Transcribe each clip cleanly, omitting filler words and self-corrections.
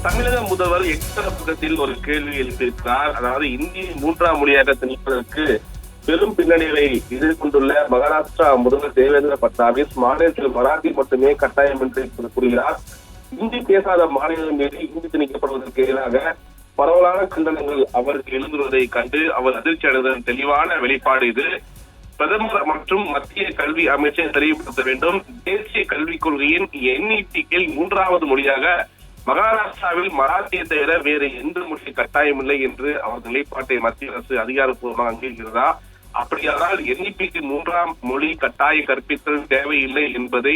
தமிழக முதல்வர் எக்ஸ்தரப்பக்கத்தில் ஒரு கேள்வி எழுப்பியிருக்கிறார். அதாவது இந்தியை மூன்றாம் மொழியாக திணிப்பதற்கு பெரும் பின்னணியை எதிர்கொண்டுள்ள மகாராஷ்டிரா முதல்வர் தேவேந்திர பட்னாவிஸ் மாநிலத்தில் மராத்தி மட்டுமே கட்டாயம் என்று கூறுகிறார். இந்தி பேசாத மாநிலம் மீது இந்தி திணிக்கப்படுவதற்கு எதிராக பரவலான கண்டனங்கள் அவருக்கு எழுந்துவதை கண்டு அவர் அதிர்ச்சி அடைந்ததன் தெளிவான வெளிப்பாடு இது. பிரதமர் மற்றும் மத்திய கல்வி அமைச்சர் தெளிவுபடுத்த வேண்டும். தேசிய கல்விக் கொள்கையின் NEP மூன்றாவது மொழியாக மகாராஷ்டிராவில் மராத்தியை தவிர வேறு எந்த மொழி கட்டாயமில்லை என்று அவர் நிலைப்பாட்டை மத்திய அரசு அதிகாரப்பூர்வமாக அங்கீகரிக்கிறதா? அப்படியானால் NEP மூன்றாம் மொழி கட்டாய கற்பித்தல் தேவையில்லை என்பதை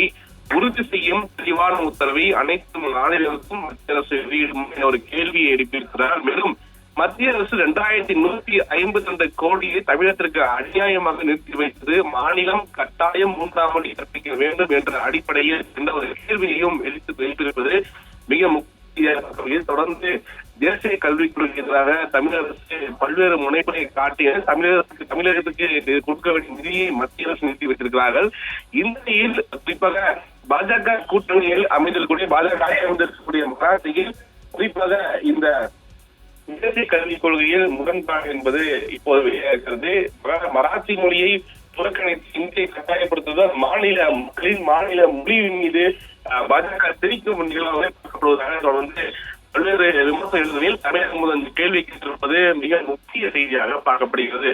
உறுதி செய்யும் தெளிவான உத்தரவை அனைத்து மாநிலங்களுக்கும் மத்திய அரசு வெளியிடும் ஒரு கேள்வியை எழுப்பியிருக்கிறார். மேலும் மத்திய அரசு 2152 கோடியை தமிழகத்திற்கு அநியாயமாக நிறுத்தி வைத்தது மாநிலம் கட்டாயம் மூன்றாம் மொழி கற்பிக்க வேண்டும் என்ற அடிப்படையில் என்ற ஒரு கேள்வியையும் எழுப்பியிருப்பது மிக முக்கிய. தொடர்ந்து தேசிய கல்விக் கொள்கைக்கு எதிராக தமிழக அரசு பல்வேறு முனைப்புகளை காட்டிய தமிழகத்துக்கு கொடுக்க வேண்டிய நிதியை மத்திய அரசு நிறுத்தி வைத்திருக்கிறார்கள். இந்த நிலையில் குறிப்பாக பாஜக கூட்டணியில் அமைந்திருக்கக்கூடிய மராத்தியில் குறிப்பாக இந்த தேசிய கல்விக் கொள்கையில் முரண்பாடு என்பது இப்போது வெளியாகிறது. மராத்தி மொழியை புறக்கணித்து இந்தியை கட்டாயப்படுத்துவதால் மாநில மக்களின் மாநில மொழியின் மீது பாஜக திணிக்கும் நிகழ்வாக பார்க்கப்படுவதாக தொடர்ந்து பல்வேறு விமர்சனங்களில் தமிழகம் முதல் கேள்வி கேட்டிருப்பது மிக முக்கிய செய்தியாக பார்க்கப்படுகிறது.